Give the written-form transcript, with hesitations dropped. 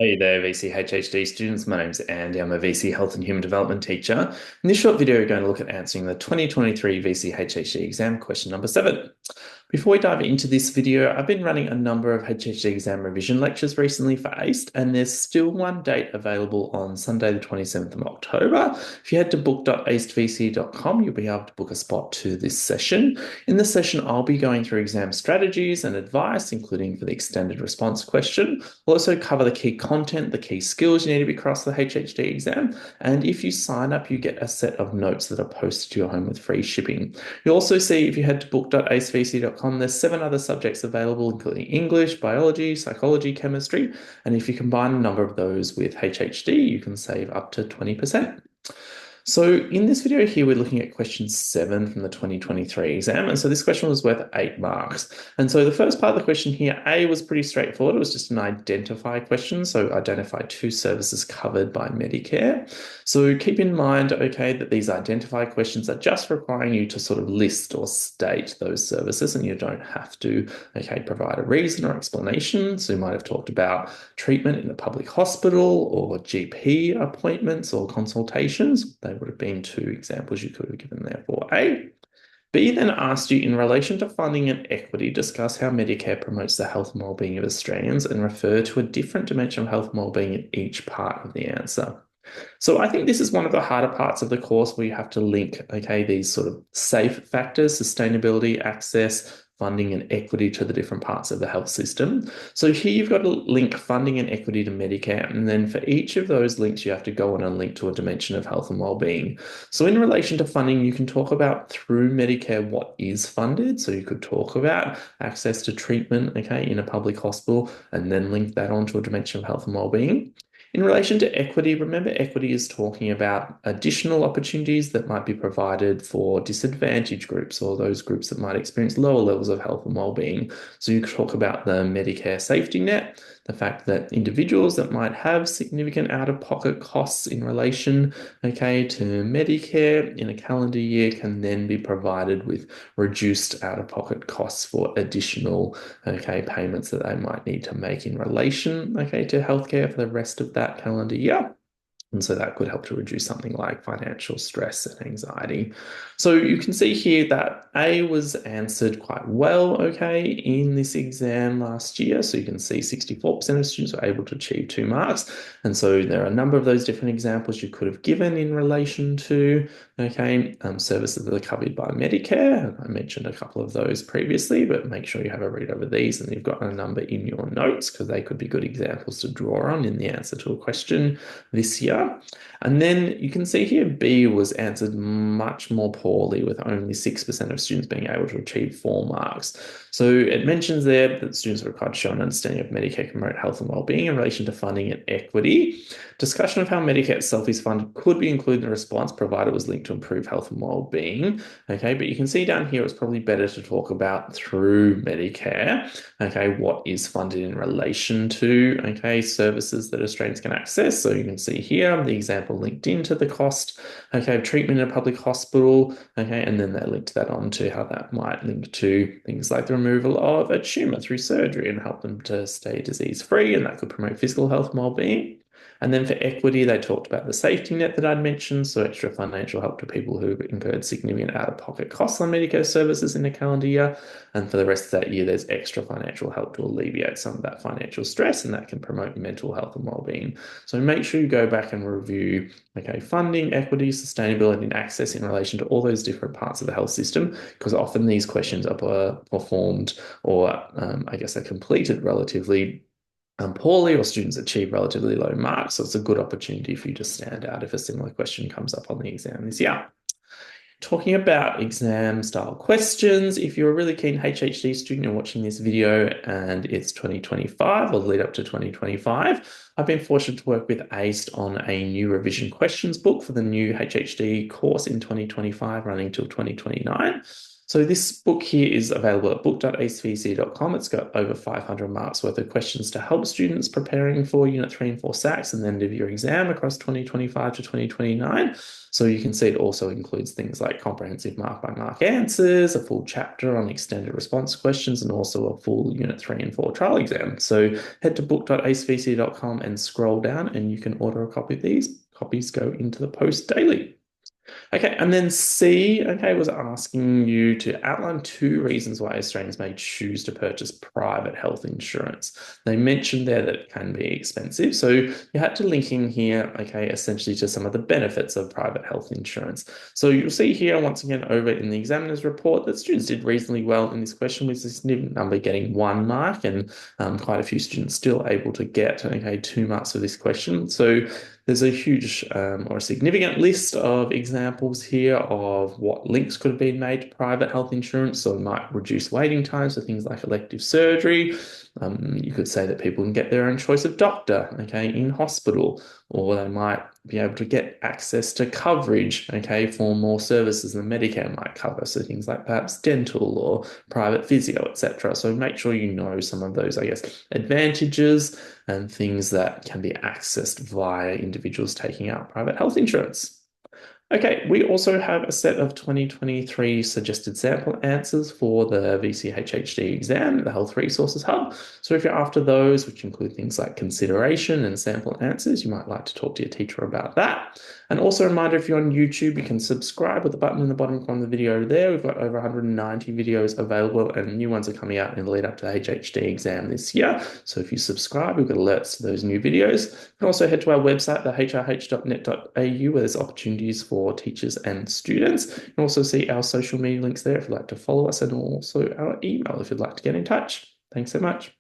Hey there, VCHHD students. My name's Andy. I'm a VC Health and Human Development teacher. In this short video, we're going to look at answering the 2023 VCHHD exam question number 7. Before we dive into this video, I've been running a number of HHD exam revision lectures recently for ACE, and there's still one date available on Sunday, the 27th of October. If you head to book.acedvc.com, you'll be able to book a spot to this session. In this session, I'll be going through exam strategies and advice, including for the extended response question. We'll also cover the key content, the key skills you need to be across the HHD exam. And if you sign up, you get a set of notes that are posted to your home with free shipping. You'll also see if you head to book.acevc.com, there's 7 other subjects available, including English, biology, psychology, chemistry. And if you combine a number of those with HHD, you can save up to 20%. So in this video here, we're looking at question 7 from the 2023 exam. And so this question was worth 8 marks. And so the first part of the question here, A, was pretty straightforward. It was just an identify question. So identify 2 services covered by Medicare. So keep in mind, okay, that these identify questions are just requiring you to sort of list or state those services, and you don't have to, okay, provide a reason or explanation. So you might have talked about treatment in a public hospital or GP appointments or consultations. They would have been 2 examples you could have given there for A. B then asked you, in relation to funding and equity, discuss how Medicare promotes the health and wellbeing of Australians and refer to a different dimension of health and wellbeing in each part of the answer. So I think this is one of the harder parts of the course where you have to link, okay, these sort of safe factors, sustainability, access, funding and equity to the different parts of the health system. So here you've got to link funding and equity to Medicare. And then for each of those links, you have to go on and link to a dimension of health and wellbeing. So in relation to funding, you can talk about through Medicare what is funded. So you could talk about access to treatment, okay, in a public hospital, and then link that onto a dimension of health and wellbeing. In relation to equity, remember equity is talking about additional opportunities that might be provided for disadvantaged groups or those groups that might experience lower levels of health and well-being. So you could talk about the Medicare safety net, the fact that individuals that might have significant out-of-pocket costs in relation, okay, to Medicare in a calendar year can then be provided with reduced out-of-pocket costs for additional, okay, payments that they might need to make in relation, okay, to healthcare for the rest of that calendar year. And so that could help to reduce something like financial stress and anxiety. So you can see here that A was answered quite well, okay, in this exam last year. So you can see 64% of students were able to achieve 2 marks. And so there are a number of those different examples you could have given in relation to, okay, services that are covered by Medicare. I mentioned a couple of those previously, but make sure you have a read over these and you've got a number in your notes because they could be good examples to draw on in the answer to a question this year. And then you can see here B was answered much more poorly with only 6% of students being able to achieve 4 marks. So it mentions there that students are required to show an understanding of Medicare can promote health and wellbeing in relation to funding and equity. Discussion of how Medicare itself is funded could be included in the response provided it was linked to improve health and wellbeing. Okay, but you can see down here it's probably better to talk about through Medicare, okay, what is funded in relation to, okay, services that Australians can access. So you can see here the example linked into the cost, okay, of treatment in a public hospital, okay, and then they linked that on to how that might link to things like the removal of a tumor through surgery and help them to stay disease-free, and that could promote physical health and well-being. And then for equity, they talked about the safety net that I'd mentioned, so extra financial help to people who incurred significant out-of-pocket costs on Medicare services in a calendar year. And for the rest of that year, there's extra financial help to alleviate some of that financial stress, and that can promote mental health and well-being. So make sure you go back and review, okay, funding, equity, sustainability, and access in relation to all those different parts of the health system, because often these questions are performed or I guess are completed relatively poorly, or students achieve relatively low marks. So it's a good opportunity for you to stand out if a similar question comes up on the exam this year. Talking about exam style questions, if you're a really keen HHD student and watching this video and it's 2025 or lead up to 2025, I've been fortunate to work with ACE on a new revision questions book for the new HHD course in 2025 running till 2029. So this book here is available at book.acvc.com. It's got over 500 marks worth of questions to help students preparing for Unit 3 and 4 SACs and the end of your exam across 2025 to 2029. So you can see it also includes things like comprehensive mark-by-mark answers, a full chapter on extended response questions, and also a full Unit 3 and 4 trial exam. So head to book.acvc.com and scroll down and you can order a copy of these. Copies go into the post daily. Okay, and then C, okay, was asking you to outline 2 reasons why Australians may choose to purchase private health insurance. They mentioned there that it can be expensive. So you had to link in here, okay, essentially to some of the benefits of private health insurance. So you'll see here, once again, over in the examiner's report, that students did reasonably well in this question, with a significant number getting 1 mark and quite a few students still able to get, okay, 2 marks for this question. So there's a huge or a significant list of examples here of what links could have been made to private health insurance. So it might reduce waiting times for things like elective surgery. You could say that people can get their own choice of doctor, okay, in hospital, or they might be able to get access to coverage, okay, for more services than Medicare might cover. So things like perhaps dental or private physio, etc. So make sure you know some of those, I guess, advantages and things that can be accessed via individuals taking out private health insurance. Okay, we also have a set of 2023 suggested sample answers for the VCHHD exam, the Health Resources Hub. So if you're after those, which include things like consideration and sample answers, you might like to talk to your teacher about that. And also a reminder, if you're on YouTube, you can subscribe with the button in the bottom corner of the video there. We've got over 190 videos available and new ones are coming out in the lead up to the HHD exam this year. So if you subscribe, you'll get alerts to those new videos. You can also head to our website, thehrh.net.au, where there's opportunities for teachers and students. You can also see our social media links there if you'd like to follow us, and also our email if you'd like to get in touch. Thanks so much.